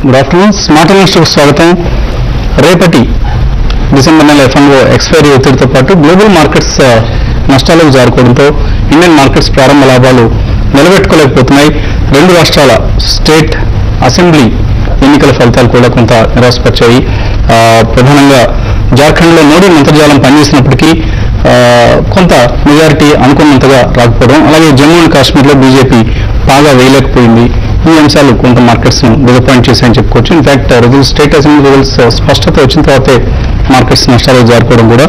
Good afternoon. Smart ఇన్వెస్టర్కు స్వాగతం. రేపటి December నెల F&O ఎక్స్పైరీ ఒత్తిడితో పాటు గ్లోబల్ మార్కెట్స్ నష్టాలకు జారుకోవడంతో ఇండియన్ మార్కెట్స్ ప్రారంభ లాభాలు నిలబెట్టుకోలేకపోతున్నాయి. రెండు రాష్ట్రాల స్టేట్ అసెంబ్లీ ఎన్నికల ఫలితాలు కూడా కొంత నిరాశపరిచాయి. ప్రధానంగా జార్ఖండ్లో మోడీ మంత్రజాలం పనిచేసినప్పటికీ కొంత మెజారిటీ అనుకున్నంతగా రాకపోవడం, అలాగే జమ్మూ అండ్ కాశ్మీర్లో బీజేపీ బాగా వేయలేకపోయింది. ఈ అంశాలు కొంత మార్కెట్స్ను డిసప్పాయింట్ చేశాయని చెప్పుకోవచ్చు. In fact results, state assembly results స్పష్టత వచ్చిన తర్వాతే మార్కెట్స్ నష్టాలు జారుకోవడం కూడా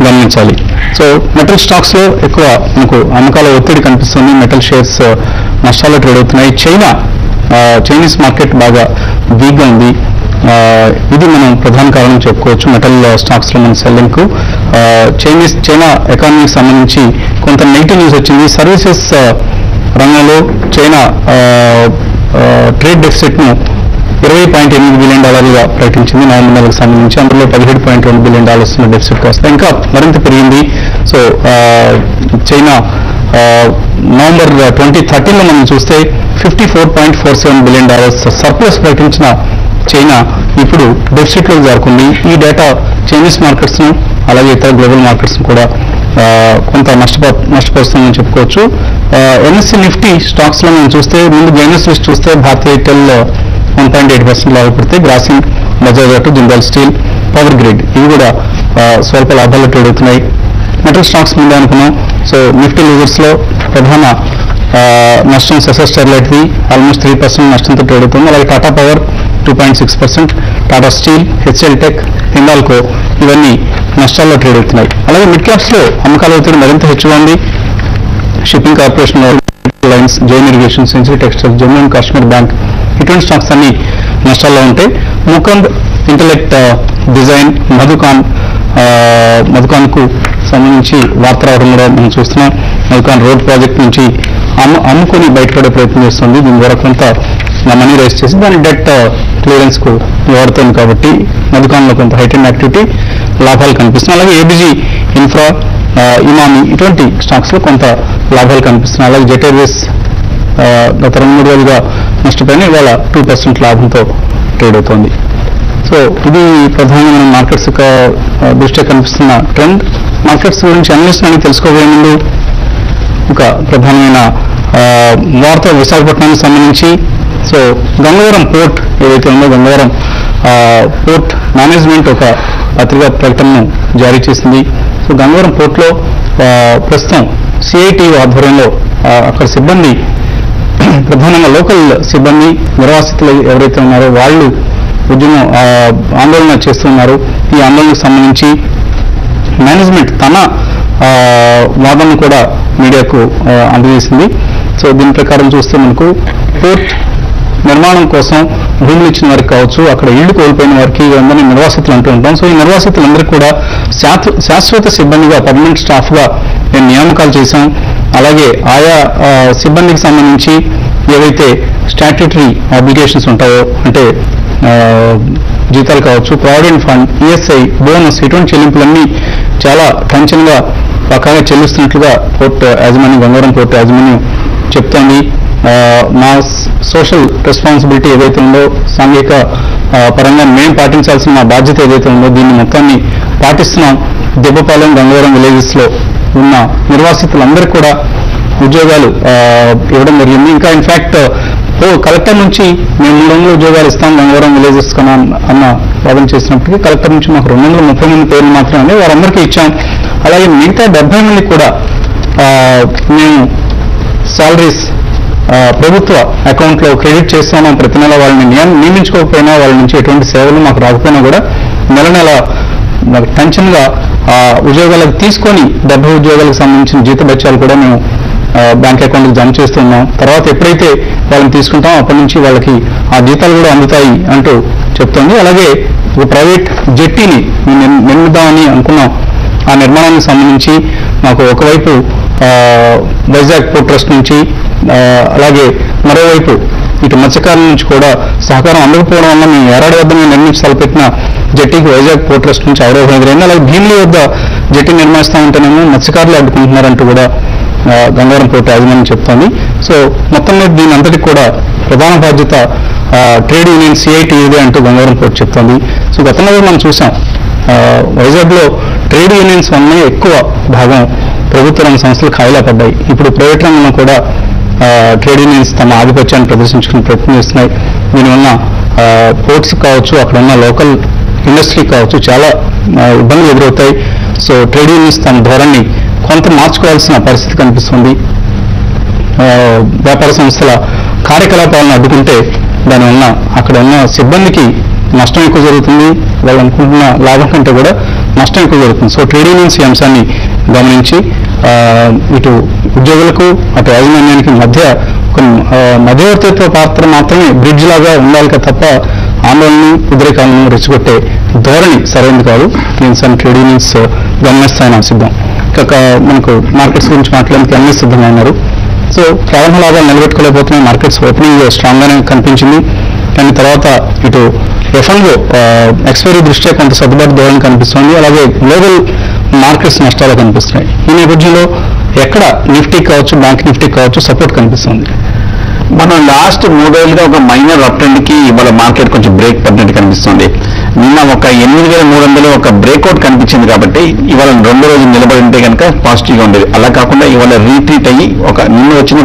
గమనించాలి. సో మెటల్ స్టాక్స్లో ఎక్కువ మనకు అమ్మకాల ఒత్తిడి కనిపిస్తుంది. మెటల్ షేర్స్ నష్టాల్లో ట్రేడ్ అవుతున్నాయి. చైనీస్ మార్కెట్ బాగా వీక్గా ఉంది. ఇది మనం ప్రధాన కారణం చెప్పుకోవచ్చు మెటల్ స్టాక్స్లో మన సెల్లింగ్కు. చైనా ఎకానమీకి సంబంధించి కొంత నెగిటివ్ న్యూస్ వచ్చింది. సర్వీసెస్ రంగంలో చైనా ట్రేడ్ డెఫిసిట్ను $20.8 బిలియన్ ప్రకటించింది నవంబర్ నెలకు సంబంధించి. అందులో $17.2 బిలియన్ ఉన్న డెఫిసిట్ కాస్త ఇంకా మరింత పెరిగింది. సో చైనా నవంబర్ 2013లో మనం చూస్తే $54.47 బిలియన్ సర్ప్లస్ ప్రకటించిన చైనా ఇప్పుడు డెఫిసిట్లోకి జారుకుంది. ఈ డేటా చైనీస్ మార్కెట్స్ను అలాగే ఇతర గ్లోబల్ మార్కెట్స్ను కూడా కొంత నష్టపరుస్తుందని చెప్పుకోవచ్చు. ఎంఎస్సీ నిఫ్టీ స్టాక్స్లో మనం చూస్తే ముందు గెయినర్స్ లిస్ట్ చూస్తే భారతీ ఎయిర్టెల్ 1.8% లాభపడితే, Grasim, Bajaj Auto, Jindal Steel, Power Grid ఇవి కూడా స్వల్ప లాభాల్లో ట్రేడ్ అవుతున్నాయి. మెటల్ స్టాక్స్ ముందే అనుకున్నాం. సో నిఫ్టీ లూజర్స్లో ప్రధాన నష్టం సెసర్ స్టెర్లైట్ది ఆల్మోస్ట్ 3% నష్టంతో ట్రేడ్ అవుతుంది. అలాగే Tata power 2.6%, Tata steel, HL tech, Hindalco ఇవన్నీ నష్టాల్లో ట్రేడ్ అవుతున్నాయి. అలాగే మిడ్ క్యాప్స్లో అమ్మకాల ఒత్తిడి మరింత హెచ్చుగా ఉంది. Shipping corporation lines, Jain irrigation, century textiles, Jammu and Kashmir bank ఇటువంటి స్టాక్స్ అన్ని నష్టాల్లో ఉంటాయి. ముకుంద్ ఇంటలెక్ట్ డిజైన్, మధుకాన్కు సంబంధించి వార్త రావడం కూడా మనం చూస్తున్నాం. మధుకాన్ రోడ్ ప్రాజెక్ట్ నుంచి అమ్ముకొని బయటపడే ప్రయత్నం చేస్తుంది. దీని ద్వారా కొంత మనీ రైజ్ చేసి దాని డెట్ క్లియరెన్స్కు వాడుతుంది. కాబట్టి మధుకాన్లో కొంత హైటెండ్ యాక్టివిటీ, లాభాలు కనిపిస్తున్నాయి. అలాగే ఏబీజీ ఇన్ఫ్రా, ఇమామి ఇటువంటి స్టాక్స్లో కొంత లాభాలు కనిపిస్తున్నాయి. అలాగే జెట్ ఎయిర్వేస్ గత 2-3 రోజులుగా నష్టపోయిన ఇవాళ 2% లాభంతో ట్రేడ్ అవుతోంది. సో ఇది ప్రధానంగా మనం మార్కెట్స్ యొక్క దృష్ట్యా కనిపిస్తున్న ట్రెండ్. మార్కెట్స్ గురించి అనలిస్ట్ అని తెలుసుకోబోయే ముందు ఒక ప్రధానమైన వార్త విశాఖపట్నానికి సంబంధించి. సో గంగవరం పోర్ట్ ఏదైతే ఉందో, గంగవరం పోర్ట్ మేనేజ్మెంట్ ఒక పత్రికా ప్రకటనను జారీ చేసింది. సో గంగవరం పోర్ట్లో ప్రస్తుతం సిఐటి ఆధ్వర్యంలో అక్కడ సిబ్బంది, ప్రధానంగా లోకల్ సిబ్బంది, నిర్వాసితులు ఎవరైతే ఉన్నారో వాళ్ళు ఆందోళన చేస్తున్నారు. ఈ ఆందోళనకు సంబంధించి మేనేజ్మెంట్ తన వాదనను కూడా మీడియాకు అందజేసింది. సో దీని ప్రకారం చూస్తే మనకు పోర్ట్ నిర్మాణం కోసం భూములు ఇచ్చిన వారికి కావచ్చు, అక్కడ ఇళ్లు కోల్పోయిన వారికి అందరినీ నిర్వాసితులు అంటూ ఉంటాం. సో ఈ నిర్వాసితులందరికీ కూడా శాశ్వత సిబ్బందిగా, పర్మనెంట్ స్టాఫ్గా మేము నియామకాలు చేశాం. అలాగే ఆయా సిబ్బందికి సంబంధించి ఏవైతే స్టాట్యూటరీ ఆబ్లిగేషన్స్ ఉంటాయో, అంటే జీతాలు కావచ్చు, ప్రావిడెంట్ ఫండ్, ఈఎస్ఐ, బోనస్ ఇటువంటి చెల్లింపులన్నీ చాలా టెన్షన్గా పక్కాగా చెల్లిస్తున్నట్లుగా పోర్ట్ యాజమాన్యం, గంగవరం పోర్ట్ యాజమాన్యం చెప్తోంది. మా సోషల్ రెస్పాన్సిబిలిటీ ఏదైతే ఉందో, సాంఘిక పరంగా మేము పాటించాల్సిన మా బాధ్యత ఏదైతే ఉందో దీన్ని మొత్తాన్ని పాటిస్తున్నాం. దెబ్బపాలెం, గంగవరం విలేజెస్లో ఉన్న నిర్వాసితులందరికీ కూడా ఉద్యోగాలు ఇవ్వడం జరిగింది. ఇంకా ఇన్ఫ్యాక్ట్ కలెక్టర్ నుంచి మేము 300 ఉద్యోగాలు ఇస్తాం గంగవరం విలేజెస్ కన్నా అన్న వాదన చేసినప్పటికీ కలెక్టర్ నుంచి మాకు 230 మంది పేర్లు మాత్రమే వారందరికీ ఇచ్చాం. అలాగే మిగతా 70 మందికి కూడా మేము శాలరీస్ ప్రభుత్వ అకౌంట్లో క్రెడిట్ చేస్తున్నాం. ప్రతి నెల వాళ్ళని నియమించుకోకపోయినా, వాళ్ళ నుంచి ఎటువంటి సేవలు మాకు రాకపోయినా కూడా నెల మాకు టెన్షన్గా ఉద్యోగాలకు తీసుకొని 70 ఉద్యోగాలకు సంబంధించిన జీతభత్యాలు కూడా మేము బ్యాంక్ అకౌంట్కి జమ చేస్తున్నాం. తర్వాత ఎప్పుడైతే వాళ్ళని తీసుకుంటామో అప్పటి నుంచి వాళ్ళకి ఆ జీతాలు కూడా అందుతాయి అంటూ చెప్తోంది. అలాగే ఒక ప్రైవేట్ జెట్టీని నిర్మిద్దామని అనుకున్నాం. ఆ నిర్మాణానికి సంబంధించి మాకు ఒకవైపు వైజాగ్ పోర్ట్ ట్రస్ట్ నుంచి, అలాగే మరోవైపు ఇటు మత్స్యకారుల నుంచి కూడా సహకారం అందకపోవడం వల్ల మేము ఏరాడు వద్ద మేము నిర్మించి తలపెట్టిన జెట్టీకి వైజాగ్ పోర్ట్ ట్రస్ట్ నుంచి అవరోధం ఎదురైంది. అలాగే భీమిలి వద్ద జెట్టీ నిర్మిస్తా ఉంటేనేమో మత్స్యకారులు అడ్డుకుంటున్నారంటూ కూడా గంగవరం పోర్టు యాజమాన్యం చెప్తోంది. సో మొత్తం మీద దీని అంతటికి కూడా ప్రధాన బాధ్యత ట్రేడ్ యూనియన్ CITUదే అంటూ గంగవరం పోర్టు చెప్తోంది. సో గతంలో మనం చూసాం వైజాగ్లో ట్రేడ్ యూనియన్స్ వల్లనే ఎక్కువ భాగం ప్రభుత్వ రంగ సంస్థలు ఖాళీలా పడ్డాయి. ఇప్పుడు ప్రైవేట్ రంగంలో కూడా ట్రేడ్ యూనియన్స్ తమ ఆధిపత్యాన్ని ప్రదర్శించుకునే ప్రయత్నం చేస్తున్నాయి. దీనివల్ల పోర్ట్స్ కావచ్చు, అక్కడ ఉన్న లోకల్ ఇండస్ట్రీ కావచ్చు, చాలా ఇబ్బందులు ఎదురవుతాయి. సో ట్రేడ్ యూనియన్స్ తమ ధోరణి కొంత మార్చుకోవాల్సిన పరిస్థితి కనిపిస్తుంది. వ్యాపార సంస్థల కార్యకలాపాలను అడ్డుకుంటే దానివల్ల అక్కడ ఉన్న సిబ్బందికి నష్టం ఎక్కువ జరుగుతుంది, వాళ్ళు అనుకుంటున్న లాభం కంటే కూడా నష్టం ఎక్కువ జరుగుతుంది. సో ట్రేడ్ యూనియన్స్ ఈ అంశాన్ని గమనించి ఇటు ఉద్యోగులకు అటు యాజమాన్యానికి మధ్య ఒక మధ్యవర్తిత్వ పాత్ర మాత్రమే బ్రిడ్జ్ లాగా ఉండాలి తప్ప ఆందోళనలు ఉద్రేకాలను రెచ్చగొట్టే ధోరణి సరైనది కాదు. ఈ ట్రేడ్ యూనియన్స్ గమనిస్తాయని ఆశిద్దాం. ఇక మనకు మార్కెట్స్ గురించి మాట్లాడడానికి అన్ని సిద్ధంగా ఉన్నారు. సో ప్రారంభ లాభాలు నిలబెట్టుకోలేకపోతున్నాయి. మార్కెట్స్ ఓపెనింగ్ స్ట్రాంగ్గానే కనిపించింది, కానీ తర్వాత ఇటు F&O ఎక్స్పైరీ దృష్ట్యా కొంత సర్దుబాటు ధోరణి కనిపిస్తుంది. అలాగే గ్లోబల్ మార్కెట్స్ నష్టాలు కనిపిస్తున్నాయి. ఈ నేపథ్యంలో ఎక్కడ నిఫ్టీ కావచ్చు, బ్యాంక్ నిఫ్టీ కావచ్చు సపోర్ట్ కనిపిస్తుంది. మనం లాస్ట్ 3 రోజులుగా ఒక మైనర్ అప్ ట్రెండ్కి ఇవాళ మార్కెట్ కొంచెం బ్రేక్ పడినట్టు కనిపిస్తుంది. నిన్న ఒక 8,300 ఒక బ్రేక్అవుట్ కనిపించింది కాబట్టి ఇవాళ 2 రోజులు నిలబడి ఉంటే కనుక పాజిటివ్గా ఉండేది. అలా కాకుండా ఇవాళ రీట్రీట్ అయ్యి నిన్న వచ్చిన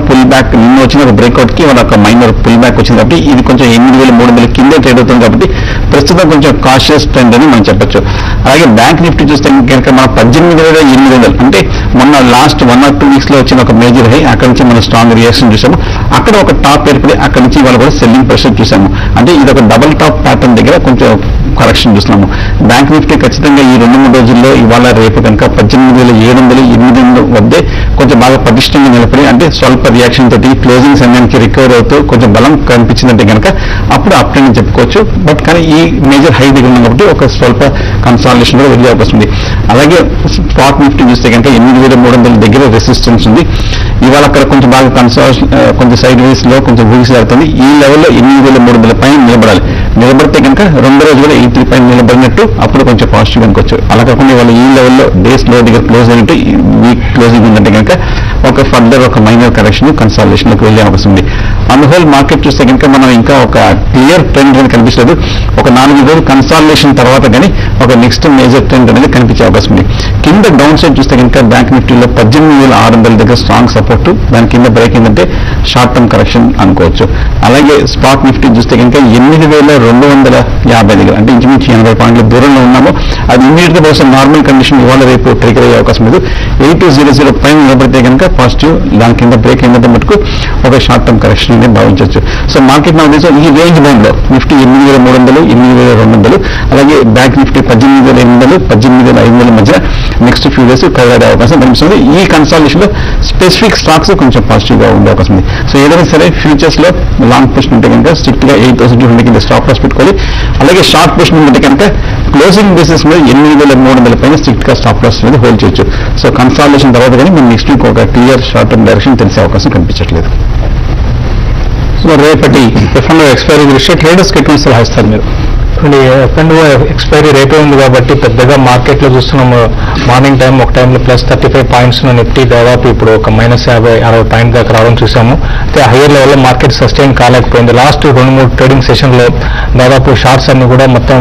ఒక బ్రేక్అవుట్కి ఇవాళ ఒక మైనర్ పుల్ బ్యాక్ వచ్చింది కాబట్టి ఇది కొంచెం 8,300 కిందే ట్రేడ్ అవుతుంది కాబట్టి ప్రస్తుతం కొంచెం కాషియస్ ట్రెండ్ అని మనం చెప్పొచ్చు. అలాగే బ్యాంక్ నిఫ్టీ చూస్తే కనుక మన 18,800 అంటే మొన్న లాస్ట్ 1 or 2 వీక్స్లో వచ్చిన ఒక మేజర్ హై, అక్కడ నుంచి మనం స్ట్రాంగ్ రియాక్షన్ చూసాము. అక్కడ ఒక టాప్ ఏర్పడి అక్కడి నుంచి ఇవాళ కూడా సెల్లింగ్ ప్రెషర్ చూసాము. అంటే ఇది ఒక డబుల్ టాప్ ప్యాటర్న్ దగ్గర కొంచెం కరెక్షన్ చూస్తున్నాము. బ్యాంక్ నిఫ్టీ ఖచ్చితంగా ఈ 2-3 రోజుల్లో ఇవాళ రేపు కనుక 18,700, 800 వద్దే కొంచెం బాగా పటిష్టంగా నిలబడి అంటే స్వల్ప రియాక్షన్ తోటి క్లోజింగ్ సమయానికి రికవర్ అవుతూ కొంచెం బలం కనిపించిందంటే కనుక అప్పుడు అప్ ట్రెండ్ చెప్పుకోవచ్చు. బట్ కానీ ఈ మేజర్ హై దగ్గర ఉంది కాబట్టి ఒక స్వల్ప కన్సాలిడేషన్ కూడా వెళ్ళే అవకాశం ఉంది. అలాగే స్పాట్ నిఫ్టీ చూస్తే కనుక 8,300 దగ్గర రెసిస్టెన్స్ ఉంది. ఇవాళ అక్కడ కొంచెం బాగా కొంచెం సైడ్ వేస్ లో కొంచెం వీక్స్ జరుగుతుంది. ఈ లెవెల్లో 8,300 పైన నిలబడితే కనుక 2 రోజులు కూడా 83 పైన నిలబడినట్టు అప్పుడు కొంచెం పాజిటివ్ అనుకోవచ్చు. అలా కాకుండా ఇవాళ ఈ లెవెల్లో డేస్ లో దగ్గర క్లోజ్ అయినట్టు వీక్ క్లోజింగ్ ఉందంటే కనుక ఒక ఫర్దర్ ఒక మైనర్ కరెక్షన్ కన్సాలిడేషన్ లోకి వెళ్ళే అవకాశం ఉంది. ఆన్ ద హోల్ మార్కెట్ చూస్తే కనుక మనం ఇంకా ఒక క్లియర్ ట్రెండ్ అనేది కనిపించలేదు. ఒక 4 రోజులు కన్సాలిడేషన్ తర్వాత కానీ ఒక నెక్స్ట్ మేజర్ ట్రెండ్ అనేది కనిపించే అవకాశం ఉంది. కింద డౌన్ సైడ్ చూస్తే కనుక బ్యాంక్ నిఫ్టీలో 18,600 దగ్గర స్ట్రాంగ్ సపోర్ట్, దాని కింద బ్రేక్ ఏంటంటే షార్ట్ టర్మ్ కరెక్షన్ అనుకోవచ్చు. అలాగే స్పాట్ నిఫ్టీ చూస్తే కనుక 8,250 దగ్గర అంటే ఇంచుమించు 80 పాయింట్ల దూరంలో ఉన్నాము. అది ఇమీడియట్ గా బహుశా నార్మల్ కండిషన్ ఇవాళ రేపు ట్రిగర్ అయ్యే అవకాశం లేదు. 8200 పైన నిలబడితే కనుక పాజిటివ్, దాని కింద బ్రేక్ ఏంటంటే మటుకు ఒక షార్ట్ టర్మ్ కరెక్షన్ అనేది భావించవచ్చు. సో మార్కెట్ నా ఉద్దేశం ఈ రేంజ్ బౌండ్ లో నిఫ్టీ 8,300, 8,200 అలాగే బ్యాంక్ నిఫ్టీ 18,800, 18,500 మధ్య నెక్స్ట్ ఫ్యూ డేస్ కవర్ అయ్యే అవకాశం కనిపిస్తుంది. ఈ కన్సాలిడేషన్ లో స్పెసిఫిక్ స్టాక్స్ కొంచెం పాజిటివ్ గా ఉండే అవకాశం ఉంది. సో ఏదైనా సరే ఫ్యూచర్స్ లో లాంగ్ పొజిషన్ ఉంటే కనుక స్ట్రిక్ట్ గా 8,200 కింద స్టాప్ లాస్ పెట్టుకోవాలి. అలాగే షార్ట్ పొజిషన్ ఉంటే కనుక క్లోజింగ్ బేసిస్ మీద 8,300 పైన స్ట్రిక్ట్ గా స్టాప్ లాస్ అనేది హోల్డ్ చేయొచ్చు. సో కన్సాలిడేషన్ తర్వాత కానీ మనం నెక్స్ట్ వీక్ ఒక క్లియర్ షార్ట్ టర్మ్ డైరెక్షన్ తెలిసే అవకాశం కనిపించట్లేదు. సో రేపటి F&O ఎక్స్పైరీ దృష్ట్యా ట్రేడర్స్కి ఎటువంటి సలహా ఇస్తారు మీరు? F&O ఎక్స్పైరీ రేపే ఉంది కాబట్టి పెద్దగా మార్కెట్లో చూస్తున్నాము. మార్నింగ్ టైం ఒక టైంలో +35 పాయింట్స్ నిఫ్టీ దాదాపు ఇప్పుడు ఒక -50-60 పాయింట్ దాకా రావడం చూసాము. అయితే హైయర్ లెవెల్లో మార్కెట్ సస్టైన్ కాలేకపోయింది. లాస్ట్ 2-3 ట్రేడింగ్ సెషన్లో దాదాపు షార్ట్స్ అన్ని కూడా మొత్తం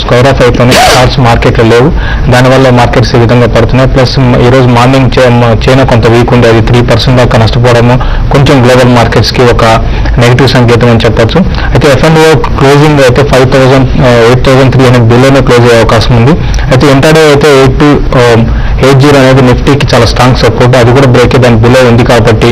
స్క్వేర్ ఆఫ్ అయిపోయినాయి. షార్ట్స్ మార్కెట్లో లేవు, దానివల్ల మార్కెట్స్ ఈ విధంగా పడుతున్నాయి. ప్లస్ ఈరోజు మార్నింగ్ చైనా కొంత వీక్ ఉంది, అది 3% దాకా నష్టపోవడము కొంచెం గ్లోబల్ మార్కెట్స్కి ఒక నెగిటివ్ సంకేతం అని చెప్పొచ్చు. అయితే F&O క్లోజింగ్ అయితే 8,300 బిలోనే క్లోజ్ అయ్యే అవకాశం ఉంది. అయితే ఇంటర్డే అయితే 8,280 అనేది నిఫ్టీకి చాలా స్ట్రాంగ్ సపోర్ట్, అది కూడా బ్రేక్ దాని బిలో ఉంది కాబట్టి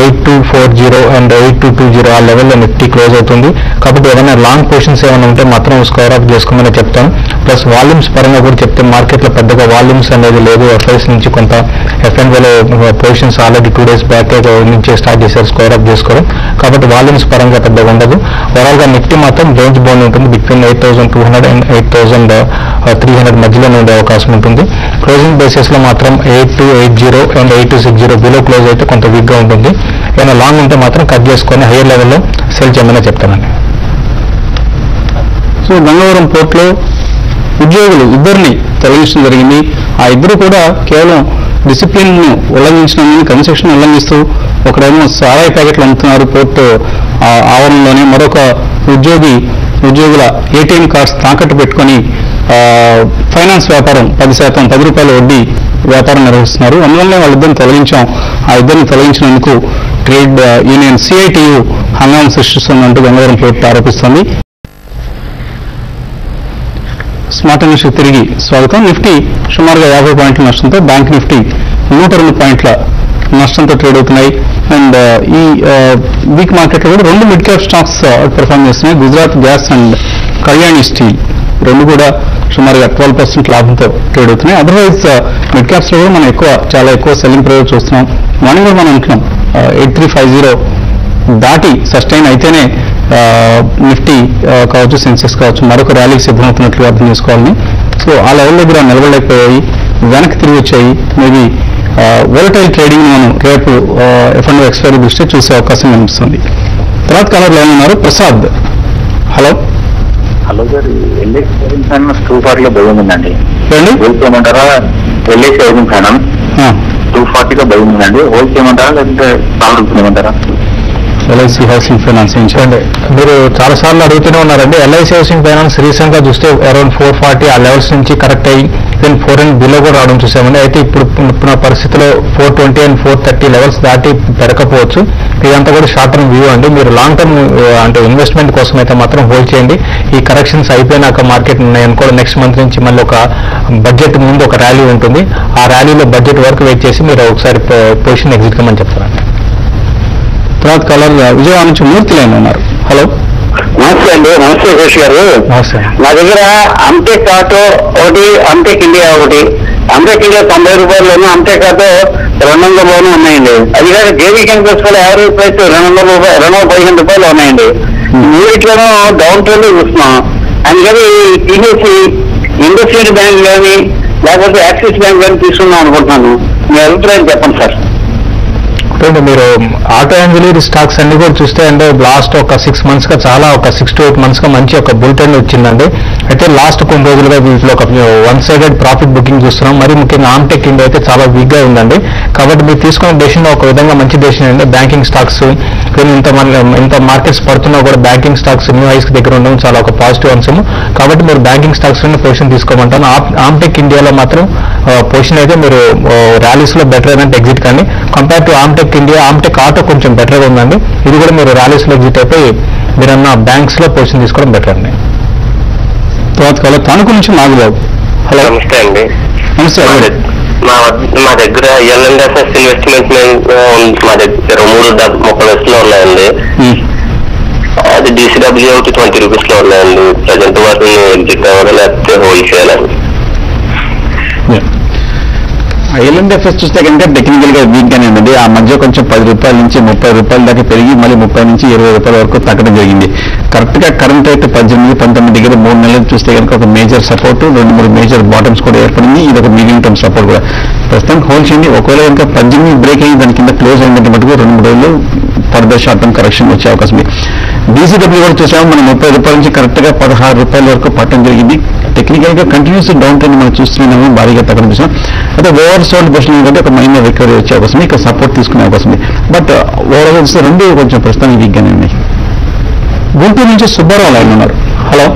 8,240 అండ్ 8,220 ఆ లెవెల్లో నిఫ్టీ క్లోజ్ అవుతుంది. కాబట్టి ఏదైనా లాంగ్ పొజిషన్స్ ఏమైనా ఉంటే మాత్రం స్క్వేర్ ఆఫ్ చేసుకోమని చెప్తాను. ప్లస్ వాల్యూమ్స్ పరంగా కూడా చెప్తే మార్కెట్లో పెద్దగా వాల్యూమ్స్ అనేది లేదు. ఎఫ్ఐస్ నుంచి కొంత F&Oలో పొజిషన్స్ ఆల్రెడీ 2 days బ్యాక్ నుంచి స్టార్ట్ చేశారు స్క్వేర్ ఆఫ్ చేసుకోవడం, కాబట్టి వాల్యూమ్స్ పరంగా పెద్దగా ఉండదు. ఓవరాల్ గా నిఫ్టీ మాత్రం రేంజ్ బౌండ్ ఉంటుంది, బిట్వీన్ 8,200 అండ్ 8,300 మధ్యలోనే ఉండే అవకాశం ఉంటుంది. క్లోజింగ్ బేసిస్ లో మాత్రం 8,280 అండ్ 8,260 బిలో క్లోజ్ అయితే కొంత వీక్ గా ఉంటుంది. ఏమైనా లాంగ్ ఉంటే మాత్రం కట్ చేసుకొని హైయర్ లెవెల్లో సెల్ చేయమని చెప్తానండి. సో గంగవరం పోర్టులో ఉద్యోగులు ఇద్దరిని తొలగించడం జరిగింది. ఆ ఇద్దరు కూడా కేవలం డిసిప్లిన్ ఉల్లంఘించినందుకు కన్స్ట్రక్షన్ ఉల్లంఘిస్తూ ఒకడేమో సారాయి ప్యాకెట్లు అమ్ముతున్నారు పోర్టు ఆవరణలోనే, మరొక ఉద్యోగుల ఏటీఎం కార్డ్స్ తాకట్టు పెట్టుకొని ఫైనాన్స్ వ్యాపారం 10% 10 రూపాయల వడ్డీ వ్యాపారం నిర్వహిస్తున్నారు. అందువల్లనే వాళ్ళిద్దరిని తొలగించాం. ఆ ఇద్దరిని తొలగించినందుకు ట్రేడ్ యూనియన్ సిఐటియు హంగామా సృష్టిస్తుందంటూ గంగవరం కోర్టు ఆరోపిస్తోంది. స్మార్ట్ న్యూస్ తిరిగి స్వాగతం. నిఫ్టీ సుమారుగా 50 పాయింట్ల నష్టంతో, బ్యాంక్ నిఫ్టీ 102 పాయింట్ల నష్టంతో ట్రేడ్ అవుతున్నాయి. అండ్ ఈ వీక్ మార్కెట్లో కూడా 2 మిడ్ క్యాప్ స్టాక్స్ పెర్ఫార్మ్ చేస్తున్నాయి. Gujarat gas and Kalyani steel రెండు కూడా సుమారుగా 12% లాభంతో ట్రేడ్ అవుతున్నాయి. అదర్వైజ్ మిడ్ క్యాప్స్ లో కూడా మనం చాలా ఎక్కువ సెల్లింగ్ ప్రైవేట్ చూస్తున్నాం. మార్నింగ్ కూడా మనం అంటున్నాం 8350 దాటి సస్టైన్ అయితేనే నిఫ్టీ కావచ్చు, సెన్సెక్స్ కావచ్చు మరొక ర్యాలీకి సిద్ధమవుతున్నట్లు అర్థం చేసుకోవాలని. సో ఆ లెవెల్ దగ్గర నిలబడలేకపోయాయి, వెనక్కి తిరిగి వచ్చాయి. మేబీ వోలటైల్ ట్రేడింగ్ మనం రేపు F&O ఎక్స్పైరీ దృష్ట్యా చూసే అవకాశం కనిపిస్తుంది. తర్వాత కాలర్లో ఉన్నారు Prasad. Hello hello sir, LIC savings finance 240 భయం ఉందండి. హోల్ చేయమంటారా? ఎల్ఐసి సేవింగ్స్ ఫైనాన్స్ 240 భయం ఉందండి. హోల్ చేయమంటారా లేకపోతే కాల్ చేయమంటారా? ఎల్ఐసి హౌసింగ్ ఫైనాన్స్ చూడండి, మీరు చాలా సార్లు అడుగుతూనే ఉన్నారండి. ఎల్ఐసి హౌసింగ్ ఫైనాన్స్ రీసెంట్ గా చూస్తే అరౌండ్ 440 ఆ లెవెల్స్ నుంచి కరెక్ట్ అయ్యి దెన్ 400 బిలో కూడా రావడం చూసామండి. అయితే ఇప్పుడు పరిస్థితిలో 420 అండ్ 430 లెవెల్స్ దాటి పెరగకపోవచ్చు. ఇదంతా కూడా షార్ట్ టర్మ్ వ్యూ అండి. మీరు లాంగ్ టర్మ్ అంటే ఇన్వెస్ట్మెంట్ కోసం అయితే మాత్రం హోల్డ్ చేయండి. ఈ కరెక్షన్స్ అయిపోయినాక మార్కెట్ ఉన్నాయనుకో నెక్స్ట్ మంత్ నుంచి మళ్ళీ ఒక బడ్జెట్ ముందు ఒక ర్యాలీ ఉంటుంది. ఆ ర్యాలీలో బడ్జెట్ వరకు వెయిట్ చేసి మీరు ఒకసారి పొజిషన్ ఎగ్జిట్ కమ్మని చెప్తారండి. తర్వాత కాలర్ విజయవాడ నుంచి మూర్తి లైన్ ఉన్నారు. హలో నమస్తే అండి. నమస్తే శేష్ గారు. నమస్తే. నా దగ్గర అంటెక్ ఆటో ఒకటి, అంటెక్ ఇండియా ఒకటి. అంటెక్ ఇండియా 90 రూపాయల్లోనూ, అంటెక్ ఆటో 200 ఉన్నాయండి. అది కాక జేవీ కెమికల్స్ కూడా యావరేజ్ ప్రైస్ 215 రూపాయలు ఉన్నాయండి. మూడిట్లోనూ డౌన్ ట్రెండ్ చూస్తున్నాం. అందుకని తీసేసి ఇండస్ట్రియల్ బ్యాంక్ కానీ లేకపోతే యాక్సిస్ బ్యాంక్ కానీ తీసుకుందాం అనుకుంటున్నాను. మీ అభిప్రాయం చెప్పండి సార్. చూడండి, మీరు ఆటో యాంజిలరీ స్టాక్స్ అన్ని కూడా చూస్తే అంటే లాస్ట్ ఒక 6 months గా చాలా ఒక 6 to 8 months గా మంచి ఒక బుల్ ట్రెండ్ వచ్చిందండి. అయితే లాస్ట్ కొన్ని రోజులుగా వీటిలో ఒక 1-sided ప్రాఫిట్ బుకింగ్ చూస్తున్నాం. మరి ముఖ్యంగా ఆమ్టెక్ ఇండియా అయితే చాలా వీక్ గా ఉందండి. కాబట్టి మీరు తీసుకున్న డెసిషన్ ఒక విధంగా మంచి డెసిషన్ అండి. బ్యాంకింగ్ స్టాక్స్ ఇంత మార్కెట్స్ పడుతున్నా కూడా బ్యాంకింగ్ స్టాక్స్ న్యూ హైస్ దగ్గర ఉండడం చాలా ఒక పాజిటివ్ అంశం. కాబట్టి మీరు బ్యాంకింగ్ స్టాక్స్ లో పొజిషన్ తీసుకోమంటాను. ఆమ్టెక్ ఇండియాలో మాత్రం పొజిషన్ అయితే మీరు ర్యాలీస్ లో బెటర్ అయినట్టు ఎగ్జిట్ కానీ compare to Amtek India, Amtek auto కొంచెం బెటర్ గా ఉందండి. ఇది కూడా మీరు ర్యాలీస్ లో ఎగ్జిట్ అయిపోయి మీరన్నా బ్యాంక్స్ లో పొజిషన్ తీసుకోవడం బెటర్ అండి. తర్వాత కాలర్ తణుకు నుంచి నాగబాబు. హలో నమస్తే అండి. నమస్తే. మా దగ్గర ఎల్ఎన్ఎస్ఎస్ ఇన్వెస్ట్మెంట్ మా దగ్గర 330 లో ఉన్నాయండి. అది డిసిడబ్ల్యూ ఒకటి 20 రూపీస్ లో ఉన్నాయండి. ప్రజెంట్ వాటిని ఎగ్జిట్ అవ్వాలి లేకపోతే హోల్డ్ చేయాలండి. ఎల్ఎన్ఎఫ్ఎస్ చూస్తే కనుక టెక్నికల్ గా వీక్ గానే ఉంది. ఆ మధ్య కొంచెం 10 రూపాయల నుంచి 30 రూపాయల దాకా పెరిగి మళ్ళీ 30 నుంచి 20 రూపాయల వరకు తగ్గడం జరిగింది. కరెక్ట్ గా కరెంట్ రేట్ 18-19 దగ్గర 3 నెలలు చూస్తే కనుక ఒక మేజర్ సపోర్ట్, 2-3 మేజర్ బాటమ్స్ కూడా ఏర్పడింది. ఇది ఒక మీడియం టర్మ్ సపోర్ట్ కూడా ప్రస్తుతానికి హోల్డ్ చేయండి. ఒకవేళ కనుక 18 బ్రేక్ అయ్యి దాని కింద క్లోజ్ అయిందంటే మటుకు 2-3 రోజులు ఫర్దర్ షార్ట్ టర్మ్ కరెక్షన్ వచ్చే అవకాశం ఉంది. డీసీడబ్ల్యూ కూడా చూసాము, మనం 30 రూపాయల నుంచి కరెక్ట్ గా 16 రూపాయల వరకు పట్టడం జరిగింది. టెక్నికల్ గా కంటిన్యూస్ డౌన్ ట్రెండ్ మనం చూస్తున్నాము, భారీగా తగ్గడం చూసాం. అయితే ఓవర్ సోల్డ్ పొజిషన్ ఏంటంటే ఒక మైనర్ రికవరీ వచ్చే అవకాశం, ఇక్కడ సపోర్ట్ తీసుకునే అవకాశం ఉంది. బట్ ఓవరాల్ చూస్తే రెండు కొంచెం ప్రస్తుతానికి వీక్ గానే ఉన్నాయి. గుంటూరు నుంచి సుబ్బారావు లైన్ ఉన్నారు. హలో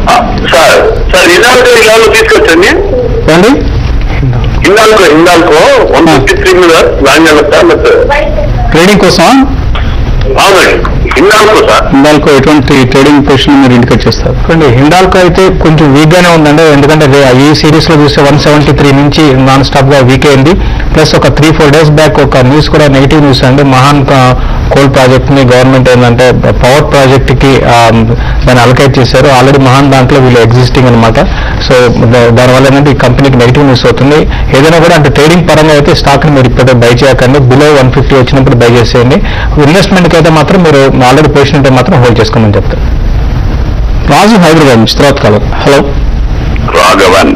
సార్ ఇలాలో తీసుకొచ్చండి. ఏమండి హిందాల్కో 153 మీద లాంగ్ ట్రేడింగ్ కోసం అవునండి. హిందాల్కో సార్, హిందాల్కో ఎటువంటి ట్రేడింగ్ పొజిషన్ మీరు ఇండికేట్ చేస్తారు? చూడండి, హిండాల్కో అయితే కొంచెం వీక్ గానే ఉందండి. ఎందుకంటే ఈ సిరీస్ లో చూస్తే 173 నుంచి నాన్ స్టాప్ గా వీక్ అయింది. ప్లస్ ఒక 3-4 days బ్యాక్ ఒక న్యూస్ కూడా నెగిటివ్ న్యూస్ అండి. మహాన్ కోల్ ప్రాజెక్ట్ ని గవర్నమెంట్ ఏంటంటే పవర్ ప్రాజెక్ట్ కి దాన్ని అలకేట్ చేశారు. ఆల్రెడీ మహాన్ దాంట్లో వీళ్ళు ఎగ్జిస్టింగ్ అనమాట. సో దానివల్ల ఏంటంటే ఈ కంపెనీకి నెగిటివ్ న్యూస్ అవుతుంది. ఏదైనా కూడా అంటే ట్రేడింగ్ పరంగా అయితే స్టాక్ ని మీరు ఇప్పుడే బై చేయకండి. బిలో 150 వచ్చినప్పుడు బై చేసేయండి. ఇన్వెస్ట్మెంట్ కి అయితే మాత్రం మీరు ఆల్రెడీ పొజిషన్ ఉంటే మాత్రం హోల్డ్ చేసుకోమని చెప్తారు. రాజు హైదరాబాద్ నుంచి తర్వాత కాలం. హలో రాఘవన్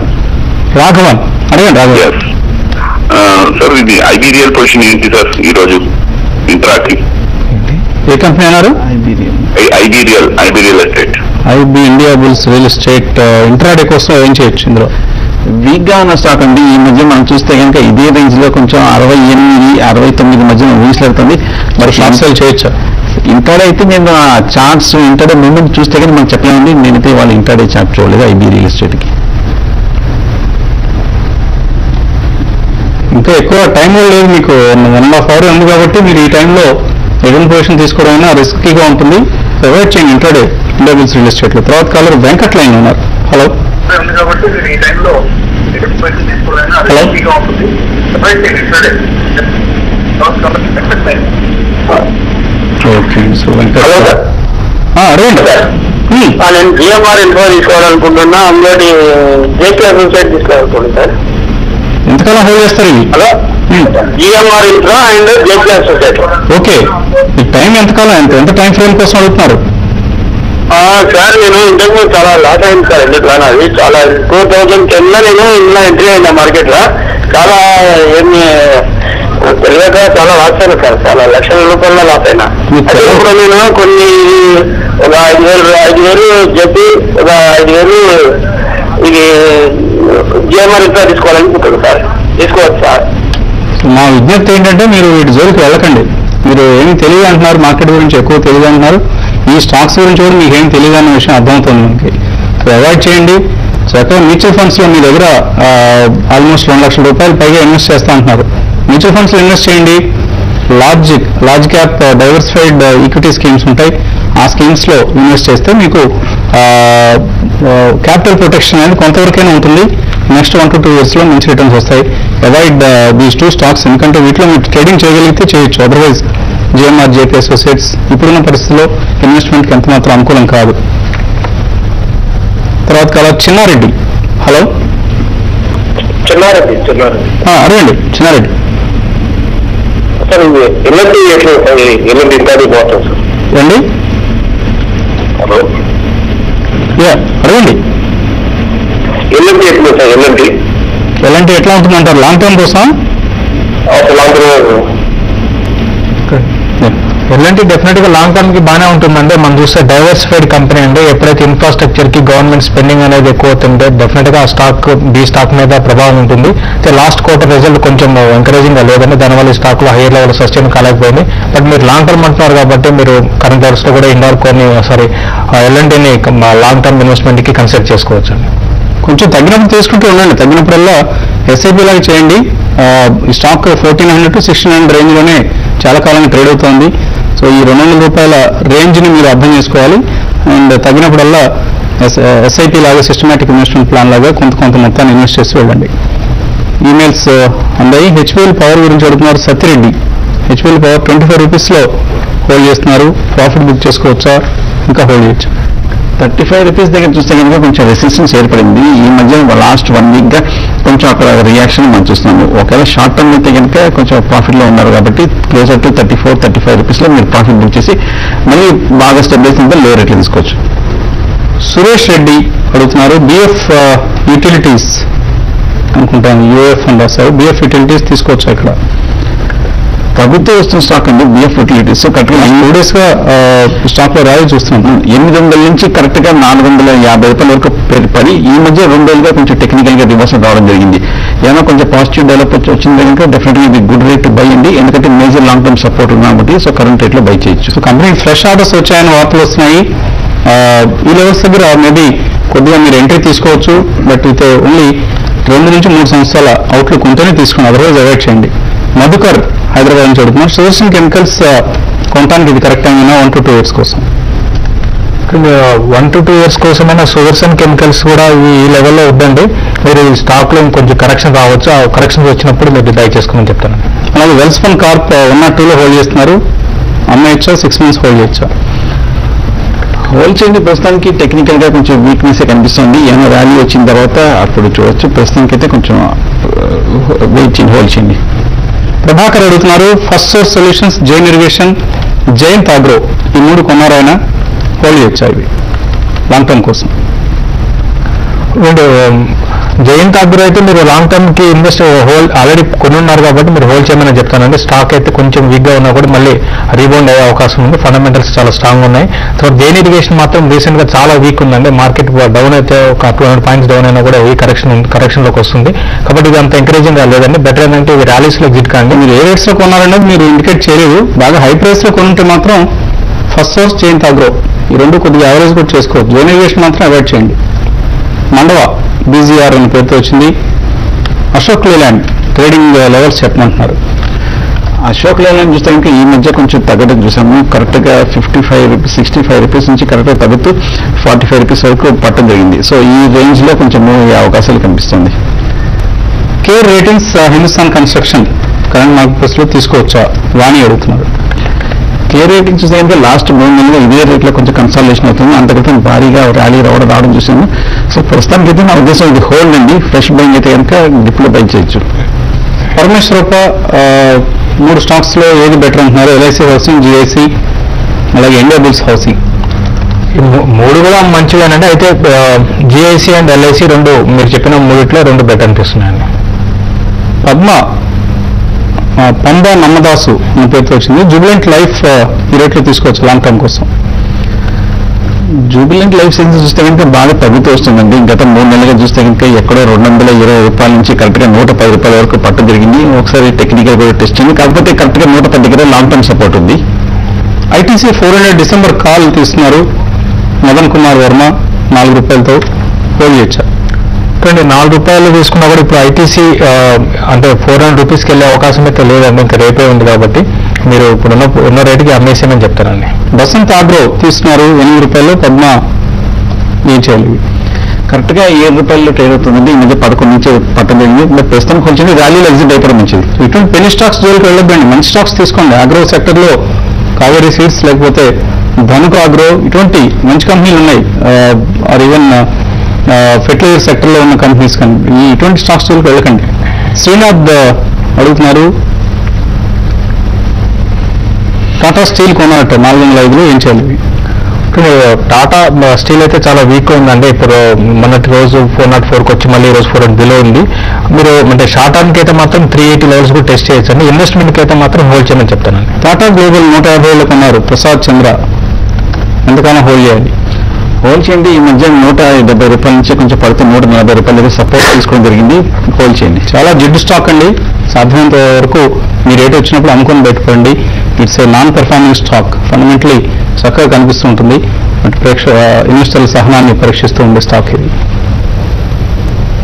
అడగండి రాఘవన్. సార్, ఇది ఐబీరియల్ పొజిషన్ ఏంటి సార్ ఈరోజు ఇంట్రాకి? ఏ కంపెనీ అన్నారు? IB Real Estate. IB India Bulls Real Estate intraday కోసం ఏం చేయొచ్చు ఇందులో? వీక్ గా ఉన్న స్టాక్ అండి. ఈ మధ్య మనం చూస్తే కనుక ఇదే రేంజ్ లో కొంచెం 68-69 మధ్య ఊహించలేడుతుంది. మరి షార్ట్ సేల్ చేయొచ్చా? ఇంటర్డే అయితే నేను ఆ చార్ట్స్ ఇంటర్డే మూమెంట్ చూస్తే కానీ మనం చెప్పలేమండి. నేనైతే వాళ్ళు ఇంటర్డే చార్ట్ చూడలేదు ఐబీ రియల్ ఎస్టేట్కి. ఇంకా ఎక్కువ టైం లేదు మీకు, 1.5 hour ఉంది కాబట్టి మీరు ఈ టైంలో ఎడన్ పొజిషన్ తీసుకోవడం అయినా రిస్కీగా ఉంటుంది. అవాయిడ్ చేయండి ఇంటర్డే ఇండియాబుల్స్ రియల్ ఎస్టేట్లో. తర్వాత కాలర్ వెంకట్ లైన్ ఉన్నారు. Hello okay. సో వెంకట్ అడగండి. నేను జిఎంఆర్ ఇన్ఫో తీసుకోవాలనుకుంటున్నా, అందులో జేకే అసోసియేట్ తీసుకోవాలనుకుంటున్నా సార్. ఎంతకాలం హోల్డ్ చేస్తారు ఇవి? Hello, GMR info and JK associate. Okay, ఈ టైం ఎంతకాలం, ఎంత టైం ఫ్రేమ్ కోసం అడుగుతున్నారు? సార్ నేను ఇంతకుముందు చాలా లాస్ అయింది సార్. ఎందుకు అది చాలా 2010 లో నేను ఇందులో ఎంట్రీ అయినా మార్కెట్ లో. చాలా ఏమి తెలియక చాలా లాస్ అయినా సార్, చాలా లక్షల రూపాయల లాస్ అయినా. ఇప్పుడు నేను కొన్ని ఒక 5,000 చెప్పి ఒక 5,000 ఇది జిఎంఆర్ ఇన్ఫో తీసుకోవాలనుకుంటాను సార్. తీసుకోవచ్చు సార్. మా విజ్ఞప్తి ఏంటంటే మీరు వీటి జోలికి వెళ్ళకండి. మీరు ఏమి తెలియదు అంటున్నారు, మార్కెట్ గురించి ఎక్కువ తెలియదు అంటున్నారు. ఈ స్టాక్స్ గురించి కూడా మీకు ఏం తెలియదు అన్న విషయం అర్థమవుతుంది మనకి. సో అవాయిడ్ చేయండి. సో అక్కడ మ్యూచువల్ ఫండ్స్లో మీ దగ్గర ఆల్మోస్ట్ 2 లక్షల రూపాయలు పైగా ఇన్వెస్ట్ చేస్తా అంటున్నారు. మ్యూచువల్ ఫండ్స్లో ఇన్వెస్ట్ చేయండి. Large cap diversified equity schemes ఉంటాయి. ఆ స్కీమ్స్లో ఇన్వెస్ట్ చేస్తే మీకు క్యాపిటల్ ప్రొటెక్షన్ అనేది కొంతవరకైనా ఉంటుంది. నెక్స్ట్ 1 to 2 years లో మంచి రిటర్న్స్ వస్తాయి. అవాయిడ్ దీస్ 2 స్టాక్స్, ఎందుకంటే వీటిలో మీరు ట్రేడింగ్ చేయగలిగితే చేయొచ్చు. అదర్వైజ్ జిఎంఆర్, జేకే అసోసియేట్స్ ఇప్పుడున్న పరిస్థితిలో ఇన్వెస్ట్మెంట్కి ఎంత మాత్రం అనుకూలం కాదు. తర్వాత కాల చిన్నారెడ్డి. హలో, చిన్నారెడ్డి అడగండి చిన్నారెడ్డి. సార్ ఎల్ఎండి ఎల్ఎండి ఇత్యాది బాగుంటుంది సార్. రండి. హలో, అడగండి. ఎల్ఎండి ఎట్లు సార్? ఎల్ఎండి ఎట్లా ఉంటుందంటారు లాంగ్ టర్మ్ కోసం? లాంగ్ టర్మ్ ఎల్ఎన్టీ డెఫినెట్ గా లాంగ్ టర్మ్ కి బాగానే ఉంటుందంటే మనం చూస్తే డైవర్సిఫైడ్ కంపెనీ అంటే ఎప్పుడైతే ఇన్ఫ్రాస్ట్రక్చర్ కి గవర్నమెంట్ స్పెండింగ్ అనేది ఎక్కువ అవుతుంటే డెఫినెట్ గా బి స్టాక్ మీద ప్రభావం ఉంటుంది. అయితే లాస్ట్ క్వార్టర్ రిజల్ట్ కొంచెం ఎంకరేజింగ్ గా లేదండి, దానివల్ల ఈ స్టాక్ లో హైయర్ లెవెల్ సస్టైన్ కాలేకపోయింది. బట్ మీరు లాంగ్ టర్మ్ అంటున్నారు కాబట్టి మీరు కరెంట్ లెవెల్స్ లో కూడా ఎల్ఎన్టీని లాంగ్ టర్మ్ ఇన్వెస్ట్మెంట్ కి కన్సిడర్ చేసుకోవచ్చు. కొంచెం తగ్గినప్పుడు తీసుకుంటూ ఉండండి. తగ్గినప్పుడల్లా ఎస్ఐపి లాగా చేయండి. ఈ స్టాక్ 1400 to 1600 రేంజ్లోనే చాలా కాలంగా ట్రేడ్ అవుతోంది. సో ఈ 200 రూపాయల రేంజ్ని మీరు అర్థం చేసుకోవాలి. అండ్ తగ్గినప్పుడల్లా ఎస్ఐపి లాగా సిస్టమేటిక్ ఇన్వెస్ట్మెంట్ ప్లాన్ లాగా కొంత మొత్తాన్ని ఇన్వెస్ట్ చేసి వెళ్ళండి. ఈమెయిల్స్ అందాయి. హెచ్పిఎల్ పవర్ గురించి అడుగుతున్నారు సత్యరెడ్డి. హెచ్పిఎల్ పవర్ 25 రూపీస్లో హోల్డ్ చేస్తున్నారు. ప్రాఫిట్ బుక్ చేసుకోవచ్చా, ఇంకా హోల్డ్ చేయొచ్చు? 35 రూపీస్ దగ్గర చూస్తే కనుక కొంచెం రెసిస్టెన్స్ ఏర్పడింది. ఈ మధ్య లాస్ట్ 1 week గా కొంచెం అక్కడ రియాక్షన్ మనం చూస్తున్నాము. ఒకవేళ షార్ట్ టర్మ్ అయితే కనుక కొంచెం ప్రాఫిట్ లో ఉన్నారు కాబట్టి క్లోజర్ టు 34-35 రూపీస్లో మీరు ప్రాఫిట్ బుక్ చేసి మళ్ళీ బాగా స్టెబిలైజ్ అయితే లో రేట్లు తీసుకోవచ్చు. సురేష్ రెడ్డి అడుగుతున్నారు. బిఎఫ్ యూటిలిటీస్ అనుకుంటాను, యూఎఫ్ అని రాశారు. బిఎఫ్ యూటిలిటీస్ తీసుకోవచ్చు ఇక్కడ? ప్రభుత్వం వస్తున్న స్టాక్ అండి బిఎఫ్ యూటిలిటీస్. కరెక్ట్గా 2 days గా స్టాక్ లో ర్యాలీ చూస్తున్నాం. 800 నుంచి కరెక్ట్ గా 450 రూపాయల వరకు పడి ఈ మధ్య 2 రోజులుగా కొంచెం టెక్నికల్ గా రివర్సల్ రావడం జరిగింది. ఏమైనా కొంచెం పాజిటివ్ డెవలప్ వచ్చింది కనుక డెఫినెట్ గా ఇది గుడ్ రేట్ బై అండి. ఎందుకంటే మేజర్ లాంగ్ టర్మ్ సపోర్ట్ ఉంది కాబట్టి సో కరెంట్ రేట్ లో బై చేయొచ్చు. సో కంపెనీ ఫ్రెష్ ఆర్డర్స్ వచ్చాయని వార్తలు వస్తున్నాయి. ఈ లెవెల్స్ దగ్గర మేబీ కొద్దిగా మీరు ఎంట్రీ తీసుకోవచ్చు. బట్ అయితే ఓన్లీ 2 నుంచి 3 సంవత్సరాల అవుట్లుక్ ఉంటేనే తీసుకోండి, అదర్వైజ్ అవాయిడ్ చేయండి. మధుకర్ హైదరాబాద్ నుంచి అడుగుతున్నారు. సుదర్శన్ కెమికల్స్ కొనడానికి ఇది కరెక్ట్ టైం 1 to 2 years కోసం? 1 to 2 years కోసమైనా సుదర్శన్ కెమికల్స్ కూడా ఈ లెవెల్లో వద్దండి. మీరు ఈ స్టాక్ లో కొంచెం కరెక్షన్ రావచ్చు. ఆ కరెక్షన్ వచ్చినప్పుడు మీరు బై చేసుకోమని చెప్తాను. అలాగే వెల్స్పన్ కార్ప్ 1 or 2లో హోల్డ్ చేస్తున్నారు. అమ్మేయచ్చా, 6 months హోల్డ్ చేయొచ్చా? హోల్డ్ చేయండి. ప్రస్తుతానికి టెక్నికల్ గా కొంచెం వీక్నెస్ కనిపిస్తుంది. ఏమైనా ర్యాలీ వచ్చిన తర్వాత అప్పుడు చూడొచ్చు. ప్రస్తుతానికి అయితే కొంచెం వెయిట్ చేయండి, హోల్డ్ చేయండి. ప్రభాకర్ అడుగుతున్నారు. First source solutions, Jain irrigation, giant agro ఈ 3 కొన్నారైనా హోల్డ్ చేయొచ్చా ఇవి లాంగ్ టర్మ్ కోసం? జయంత్ అగ్రో అయితే మీరు లాంగ్ టర్మ్ కి ఇన్వెస్ట్ ఆల్రెడీ కొని ఉన్నారు కాబట్టి మీరు హోల్డ్ చేయమని చెప్తానండి. స్టాక్ అయితే కొంచెం వీక్ గా ఉన్నా కూడా మళ్ళీ రీబౌండ్ అయ్యే అవకాశం ఉంది. ఫండమెంటల్స్ చాలా స్ట్రాంగ్ ఉన్నాయి. తర్వాత జైన్ ఇరిగేషన్ మాత్రం రీసెంట్ గా చాలా వీక్ ఉందండి. మార్కెట్ డౌన్ అయితే ఒక 200 పాయింట్స్ డౌన్ అయినా కూడా ఈ కరెక్షన్ లోకి వస్తుంది. కాబట్టి ఇది అంత ఎంకరేజింగ్ గా లేదండి. బెటర్ ఏంటంటే ఇది ర్యాలీస్ లో ఎగ్జిట్ కాండి. మీరు ఏ రేట్స్ లో కొన్నారనేది మీరు ఇండికేట్ చేయలేదు. బాగా హై ప్రైస్ లో కొనుంటే మాత్రం ఫస్ట్ సోర్స్ జయంత్ అగ్రో ఈ రెండు కొద్దిగా యావరేజ్ కూడా చేసుకోవచ్చు. జైన్ ఇరిగేషన్ మాత్రం అవాయిడ్ చేయండి. మండవ బీజీఆర్ అనే పేరుతో వచ్చింది. అశోక్ లేలాండ్ ట్రేడింగ్ లెవెల్స్ చెప్పమంటున్నారు. అశోక్ లేలాండ్ చూస్తే ఇంకా ఈ మధ్య కొంచెం తగ్గడం చూసాము. కరెక్ట్ గా 55 రూపీస్ 65 రూపీస్ నుంచి కరెక్ట్ గా తగ్గుతూ 45 రూపీస్ వరకు పట్టడం జరిగింది. సో ఈ రేంజ్ లో కొంచెం మూవ్ అయ్యే అవకాశాలు కనిపిస్తుంది. Care ratings Hindustan construction current market price లో తీసుకోవచ్చా వాణి అడుగుతున్నారు. కేర్ రేటింగ్ చూస్తే కనుక లాస్ట్ 3 నెలలుగా ఇదే రేట్లో కొంచెం కన్సల్టేషన్ అవుతుంది. అంతక్రితం భారీగా ర్యాలీ రావడం చూసాము. సో ప్రస్తుతానికి అయితే నా ఉద్దేశం ఇది హోల్డ్ అండి. ఫ్రెష్ బయింగ్ అయితే కనుక డిప్లో బై చేయొచ్చు. పరమేశ్వరప్ప 3 స్టాక్స్ లో ఏది బెటర్ అంటున్నారు. ఎల్ఐసి హౌసింగ్, జిఐసి, అలాగే ఇండియా బుల్స్ హౌసింగ్. మూడు కూడా మంచిగానండి. అయితే జిఐసి అండ్ ఎల్ఐసి రెండు మీరు చెప్పిన మూడిట్లో రెండు బెటర్ అనిపిస్తున్నాయండి. పద్మ పంబా నమ్మదాసు అనే పేరుతో వచ్చింది. జూబిలెంట్ లైఫ్ ఈ రేట్లో తీసుకోవచ్చు లాంగ్ టర్మ్ కోసం. జూబిలెంట్ లైఫ్ సైన్సెస్ చూస్తే కనుక బాగా తగ్గుతూ వస్తుందండి. గత 3 నెలలుగా చూస్తే కనుక ఎక్కడో 220 రూపాయల నుంచి కరెక్ట్గా 110 రూపాయల వరకు పట్టు జరిగింది. ఒకసారి టెక్నికల్ కూడా టెస్ట్ అయింది. కాకపోతే కరెక్ట్గా 110 దగ్గర లాంగ్ టర్మ్ సపోర్ట్ ఉంది. ఐటీసీ 400 డిసెంబర్ కాల్ తీస్తున్నారు. మదన్ కుమార్ వర్మ 4 రూపాయలతో హోల్డ్ చేయొచ్చా? 4 రూపాయలు తీసుకున్నా కూడా ఇప్పుడు ఐటీసీ అంటే 400 రూపీస్కి వెళ్ళే అవకాశం అయితే లేదండి. ఇంకా రేపే ఉంది కాబట్టి మీరు ఇప్పుడు ఉన్న రేటుకి అమ్మేసేమని చెప్తారండి. బసంత్ ఆగ్రో తీస్తున్నారు 8 రూపాయలు. పద్మ ఏం చేయాలి? కరెక్ట్గా 7 రూపాయల్లో ట్రేడ్ అవుతుందండి. ఈ మధ్య 11 నుంచి పట్టడం జరిగింది. బట్ ప్రస్తుతం కొంచెం ర్యాలీలో ఎగ్జిట్ అయిపోవడం మంచిది. ఇటువంటి పెనీ స్టాక్స్ జోలికి వెళ్ళొద్దండి. మంచి స్టాక్స్ తీసుకోండి. అగ్రో సెక్టర్లో కావేరీ సీడ్స్ లేకపోతే ధనుక అగ్రో ఇటువంటి మంచి కంపెనీలు ఉన్నాయి. ఆర్ ఈవెన్ ఫెర్టిలైజర్ సెక్టర్లో ఉన్న కంపెనీస్ కానీ ఇటువంటి స్టాక్స్ జోలికి వెళ్ళకండి. శ్రీనాథ్ అడుగుతున్నారు టాటా స్టీల్ కొన్నట్టు 405 ఏం చేయాలి? టాటా స్టీల్ అయితే చాలా వీక్ ఉందండి. ఇప్పుడు మొన్నటి రోజు 404కి వచ్చి మళ్ళీ ఈ రోజు 400 బిలో ఉంది. మీరు అంటే షార్ట్ టర్మ్కి అయితే మాత్రం 380 లెవెల్స్ కూడా టెస్ట్ చేయొచ్చండి. ఇన్వెస్ట్మెంట్కి అయితే మాత్రం హోల్డ్ చేయమని చెప్తానండి. టాటా గ్లోబల్ 150 కొన్నారు. ప్రసాద్ చంద్ర ఎంతకైనా హోల్డ్ చేయాలి? హోల్డ్ చేయండి. ఈ మధ్య 170 రూపాయల నుంచి కొంచెం పడుతూ 140 రూపాయల దగ్గర సపోర్ట్ తీసుకోవడం జరిగింది. హోల్డ్ చేయండి. చాలా జిడ్డు స్టాక్ అండి. సాధ్యమైనంత వరకు మీ రేట్ వచ్చినప్పుడు అమ్ముకొని పెట్టుకోండి. It's a non performing stock. Fundamentally చక్కగా కనిపిస్తూ ఉంటుంది. ఇన్వెస్టర్ల సహనాన్ని పరీక్షిస్తూ ఉండే స్టాక్ ఇది.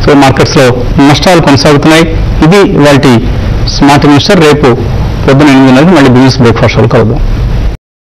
సో మార్కెట్స్లో నష్టాలు కొనసాగుతున్నాయి. ఇది వాటి స్మార్ట్ ఇన్వెస్టర్. రేపు పొద్దున 8 గంటలకు మళ్ళీ బిజినెస్ బ్రేక్ఫాస్ట్ కలుద్దాం.